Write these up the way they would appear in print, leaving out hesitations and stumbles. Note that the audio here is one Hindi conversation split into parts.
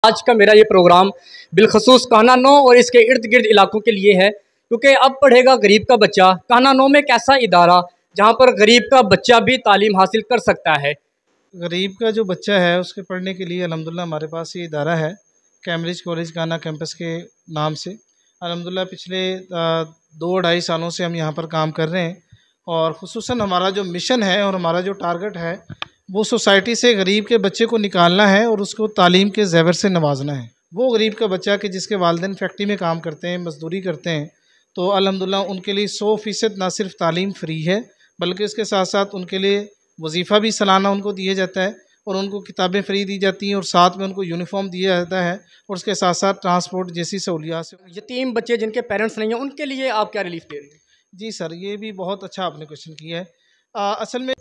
आज का मेरा ये प्रोग्राम बिलखसूस कान्हा 9 और इसके इर्द गिर्द इलाकों के लिए है, क्योंकि अब पढ़ेगा गरीब का बच्चा। कान्हा 9 में एक ऐसा इदारा जहाँ पर गरीब का बच्चा भी तालीम हासिल कर सकता है। गरीब का जो बच्चा है उसके पढ़ने के लिए अल्हम्दुलिल्लाह हमारे पास ये इदारा है, कैम्ब्रिज कॉलेज कान्हा कैंपस के नाम से। अल्हम्दुलिल्लाह पिछले 2-2.5 सालों से हम यहाँ पर काम कर रहे हैं और ख़ुसूसन हमारा जो मिशन है और हमारा जो टारगेट है वो सोसाइटी से गरीब के बच्चे को निकालना है और उसको तालीम के ज़ेवर से नवाजना है। वो गरीब का बच्चा कि जिसके वालिदैन फैक्ट्री में काम करते हैं, मज़दूरी करते हैं, तो अल्हम्दुलिल्लाह उनके लिए 100% ना सिर्फ तालीम फ्री है बल्कि इसके साथ साथ उनके लिए वजीफ़ा भी सालाना उनको दिया जाता है और उनको किताबें फ्री दी जाती हैं और साथ में उनको यूनिफॉर्म दिया जाता है और उसके साथ साथ ट्रांसपोर्ट जैसी सहूलियात से। यतीम बच्चे जिनके पेरेंट्स नहीं हैं उनके लिए आप क्या रिलीफ दे रहे हैं? जी सर, ये भी बहुत अच्छा आपने क्वेश्चन किया है। असल में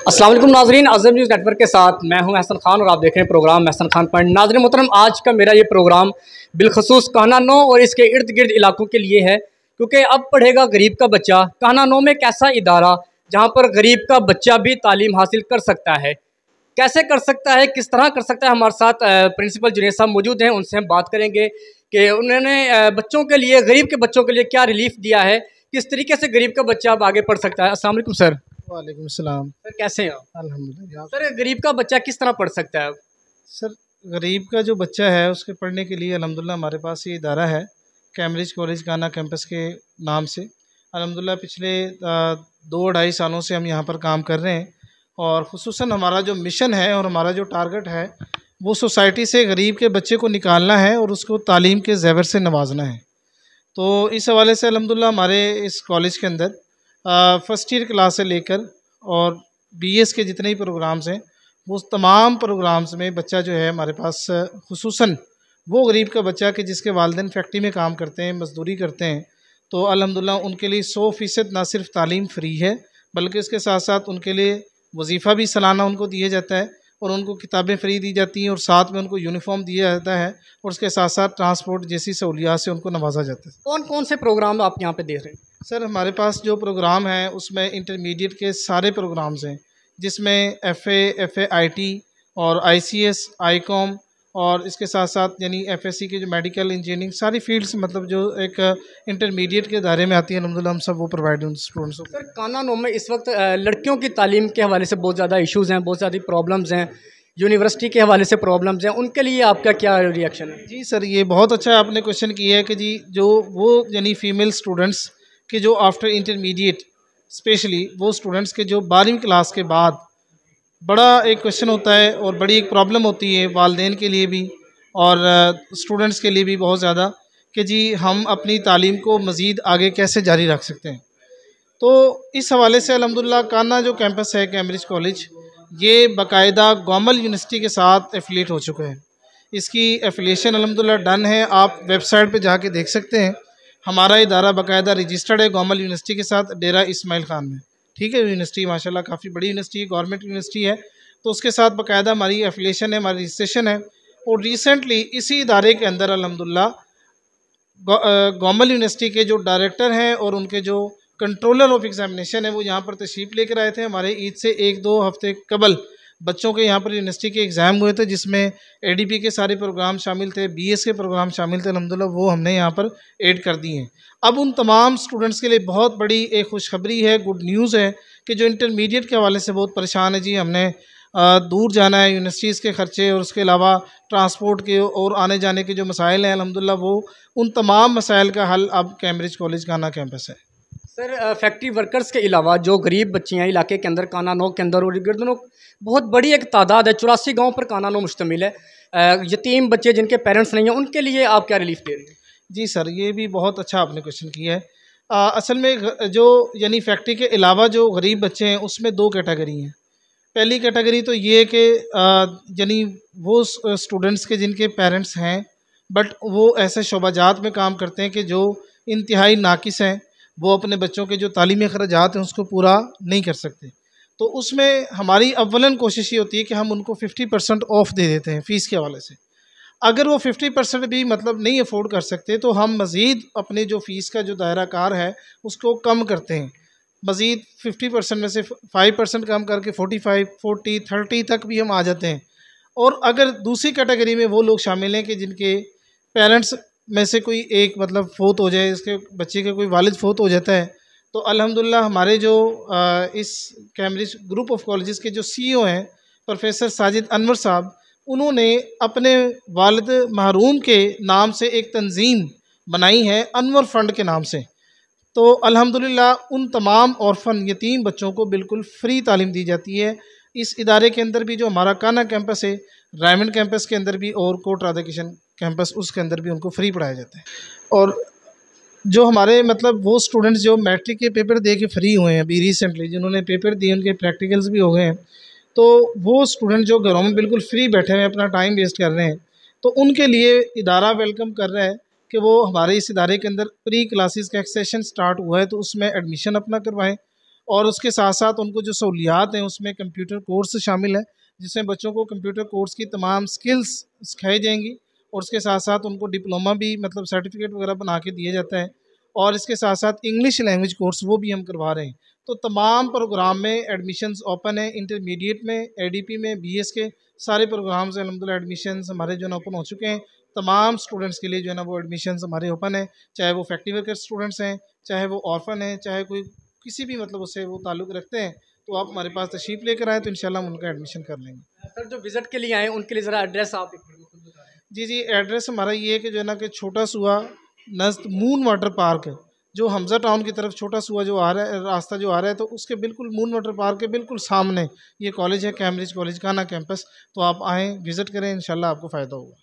अस्सलाम वालेकुम नाजरीन, अज़म न्यूज़ नेटवर्क के साथ मैं हूं महसन खान और आप देख रहे हैं प्रोग्राम महसन खान पॉइंट। नाज़रीन मोहतरम, आज का मेरा ये प्रोग्राम बिलखसूस कान्हा 9 और इसके इर्द गिर्द इलाकों के लिए है, क्योंकि अब पढ़ेगा गरीब का बच्चा। कान्हा 9 में एक ऐसा इदारा जहाँ पर गरीब का बच्चा भी तालीम हासिल कर सकता है। कैसे कर सकता है, किस तरह कर सकता है, हमारे साथ प्रिंसिपल जुनैद साहब मौजूद हैं, उनसे हम बात करेंगे कि उन्होंने बच्चों के लिए, गरीब के बच्चों के लिए क्या रिलीफ दिया है, किस तरीके से गरीब का बच्चा अब आगे पढ़ सकता है। अस्सलाम वालेकुम सर। वालेकुम सलाम। सर कैसे हैं आप? अल्हम्दुलिल्लाह। सर गरीब का बच्चा किस तरह पढ़ सकता है? सर गरीब का जो बच्चा है उसके पढ़ने के लिए अल्हम्दुलिल्लाह हमारे पास ये इदारा है, कैम्ब्रिज कॉलेज कान्हा कैंपस के नाम से। अल्हम्दुलिल्लाह पिछले 2-2.5 सालों से हम यहाँ पर काम कर रहे हैं और ख़ुसूसन हमारा जो मिशन है और हमारा जो टारगेट है वो सोसाइटी से गरीब के बच्चे को निकालना है और उसको तालीम के ज़ेवर से नवाजना है। तो इस हवाले से अल्हम्दुलिल्लाह हमारे इस कॉलेज के अंदर फ़र्स्ट ईयर क्लास से लेकर और बीएस के जितने भी प्रोग्राम्स हैं वो तमाम प्रोग्राम्स में बच्चा जो है हमारे पास, ख़ुसूसन वो गरीब का बच्चा कि जिसके वालिदैन फैक्ट्री में काम करते हैं, मज़दूरी करते हैं, तो अल्हम्दुलिल्लाह उनके लिए 100% ना सिर्फ तालीम फ्री है बल्कि इसके साथ साथ उनके लिए वजीफ़ा भी सालाना उनको दिया जाता है और उनको किताबें फ्री दी जाती हैं और साथ में उनको यूनिफॉर्म दिया जाता है और उसके साथ साथ ट्रांसपोर्ट जैसी सहूलियात से उनको नवाजा जाता है। कौन कौन से प्रोग्राम आप यहाँ पे देख रहे हैं? सर हमारे पास जो प्रोग्राम है उसमें इंटरमीडिएट के सारे प्रोग्राम्स हैं, जिसमें FA, और ICS, ICOM और इसके साथ साथ यानी FSC के जो मेडिकल, इंजीनियरिंग सारी फील्ड्स, मतलब जो एक इंटरमीडिएट के दायरे में आती है, अल्हम्दुलिल्लाह हम सब वो प्रोवाइड उन स्टूडेंट्स को। सर कान्हा 9 में इस वक्त लड़कियों की तालीम के हवाले से बहुत ज़्यादा इश्यूज़ हैं, बहुत ज़्यादा प्रॉब्लम्स हैं, यूनिवर्सिटी के हवाले से प्रॉब्लम्स हैं, उनके लिए आपका क्या रिएक्शन है? जी सर, ये बहुत अच्छा आपने क्वेश्चन किया है कि जी जो वो यानी फ़ीमेल स्टूडेंट्स के जो आफ्टर इंटरमीडिएट, स्पेशली वो स्टूडेंट्स के जो 12वीं क्लास के बाद बड़ा एक क्वेश्चन होता है और बड़ी एक प्रॉब्लम होती है वालिदैन के लिए भी और स्टूडेंट्स के लिए भी बहुत ज़्यादा, कि जी हम अपनी तालीम को मज़ीद आगे कैसे जारी रख सकते हैं। तो इस हवाले से अल्हम्दुलिल्लाह कान्हा जो कैंपस है कैम्ब्रिज कॉलेज, ये बाकायदा गवर्नमेंट यूनिवर्सिटी के साथ एफिलिएट हो चुका है। इसकी एफिलिएशन अल्हम्दुलिल्लाह डन है, आप वेबसाइट पे जाके देख सकते हैं। हमारा इदारा बाकायदा रजिस्टर्ड है गवर्नमेंट यूनिवर्सिटी के साथ, डेरा इस्माइल खान में। ठीक है, यूनिवर्सिटी माशाल्लाह काफ़ी बड़ी यूनिवर्सिटी है, गवर्नमेंट यूनिवर्सिटी है, तो उसके साथ बाकायदा हमारी एफिलिएशन है, हमारी रजिस्ट्रेशन है। और रिसेंटली इसी इदारे के अंदर अल्हम्दुलिल्लाह गवर्नमेंट यूनिवर्सिटी के जो डायरेक्टर हैं और उनके जो कंट्रोलर ऑफ एग्जामिनेशन है वो यहाँ पर तशरीफ़ लेकर आए थे। हमारे ईद से 1-2 हफ्ते कबल बच्चों के यहाँ पर यूनिवर्सिटी के एग्ज़ाम हुए थे, जिसमें ADP के सारे प्रोग्राम शामिल थे, BS के प्रोग्राम शामिल थे। अल्हम्दुलिल्लाह वो हमने यहाँ पर ऐड कर दिए हैं। अब उन तमाम स्टूडेंट्स के लिए बहुत बड़ी एक खुशखबरी है, गुड न्यूज़ है कि जो इंटरमीडिएट के हवाले से बहुत परेशान है, जी हमने दूर जाना है, यूनिवर्सिटीज़ के ख़र्चे और उसके अलावा ट्रांसपोर्ट के और आने जाने के जो मसाइल हैं, अल्हम्दुलिल्लाह वो उन तमाम मसाइल का हल अब कैम्ब्रिज कॉलेज कान्हा कैंपस है। सर फैक्ट्री वर्कर्स के अलावा जो गरीब बच्चे हैं इलाके के अंदर, कान्हा 9 के अंदर और गिरदनों बहुत बड़ी एक तादाद है, 84 गाँव पर कान्हा 9 मुश्तमिल है। यतीम बच्चे जिनके पेरेंट्स नहीं हैं उनके लिए आप क्या रिलीफ दे रहे हैं? जी सर, ये भी बहुत अच्छा आपने क्वेश्चन किया है। असल में जो यानी फैक्ट्री के अलावा जो गरीब बच्चे हैं उसमें 2 कैटेगरी हैं। पहली कैटेगरी तो ये है कि यानी वो स्टूडेंट्स के जिनके पेरेंट्स हैं बट वो ऐसे शोबाजात में काम करते हैं कि जो इंतहाई नाकिस हैं, वो अपने बच्चों के जो तालीमी ख़राजात हैं उसको पूरा नहीं कर सकते। तो उसमें हमारी अव्वलन कोशिश ये होती है कि हम उनको 50% ऑफ दे देते हैं फ़ीस के हवाले से। अगर वो 50% भी मतलब नहीं अफोर्ड कर सकते तो हम मज़ीद अपने जो फ़ीस का जो दायरा कार है उसको कम करते हैं। मज़ीद 50% में से 5% कम करके 45, 40, 30 तक भी हम आ जाते हैं। और अगर दूसरी कैटेगरी में वो लोग शामिल हैं कि जिनके पेरेंट्स में से कोई एक मतलब फोत हो जाए, इसके बच्चे का कोई वालिद फोत हो जाता है, तो अल्हम्दुलिल्लाह हमारे जो इस कैम्ब्रिज ग्रुप ऑफ कॉलेजेस के जो सीईओ हैं प्रोफेसर साजिद अनवर साहब, उन्होंने अपने वालिद महरूम के नाम से एक तंजीम बनाई है अनवर फ़ंड के नाम से। तो अल्हम्दुलिल्लाह उन तमाम ऑर्फन यतीम बच्चों को बिल्कुल फ्री तालीम दी जाती है। इस इदारे के अंदर भी जो हमारा काना कैंपस है, रायमंड कैंपस के अंदर भी और कोट राधा किशन कैंपस उसके अंदर भी उनको फ्री पढ़ाया जाता है। और जो हमारे मतलब वो स्टूडेंट्स जो मैट्रिक के पेपर दे के फ्री हुए हैं अभी रिसेंटली, जिन्होंने पेपर दिए उनके प्रैक्टिकल्स भी हो गए हैं, तो वो स्टूडेंट जो घरों में बिल्कुल फ्री बैठे हुए हैं अपना टाइम वेस्ट कर रहे हैं, तो उनके लिए इदारा वेलकम कर रहा है कि वो हमारे इस इदारे के अंदर प्री क्लासेस का एक सेशन स्टार्ट हुआ है, तो उसमें एडमिशन अपना करवाएं। और उसके साथ साथ उनको जो सहूलियात हैं उसमें कंप्यूटर कोर्स शामिल है, जिसमें बच्चों को कंप्यूटर कोर्स की तमाम स्किल्स सिखाई जाएंगी। और उसके साथ साथ उनको डिप्लोमा भी मतलब सर्टिफिकेट वगैरह बना के दिया जाता है। और इसके साथ साथ इंग्लिश लैंग्वेज कोर्स वो भी हम करवा रहे हैं। तो तमाम प्रोग्राम में एडमिशन्स ओपन है। इंटरमीडिएट में, एडीपी में, बीएस के सारे प्रोग्राम्स अल्हम्दुलिल्लाह एडमिशन्स हमारे जो है ना ओपन हो चुके हैं। तमाम स्टूडेंट्स के लिए जो है ना वो एडमिशन्स हमारे ओपन है, चाहे वो फैक्ट्री वर्कर स्टूडेंट्स हैं, चाहे वो ऑर्फन हैं, चाहे कोई किसी भी मतलब उससे वो ताल्लुक़ रखते हैं, तो आप हमारे पास तशरीफ़ लेकर आएँ तो इंशाल्लाह हम उनका एडमिशन कर लेंगे। सर जो विज़िट के लिए आए हैं उनके लिए ज़रा एड्रेस आप एक बार खुद बता दें। जी जी, एड्रेस हमारा ये है कि जो है ना कि छोटा सुआ नज़द मून वाटर पार्क है, जो हमज़ा टाउन की तरफ छोटा सुआ जो आ रहा है, रास्ता जो आ रहा है, तो उसके बिल्कुल मून वाटर पार्क के बिल्कुल सामने ये कॉलेज है, कैम्ब्रिज कॉलेज काना कैंपस। तो आप आएँ, विज़िट करें, इंशाल्लाह आपको फ़ायदा होगा।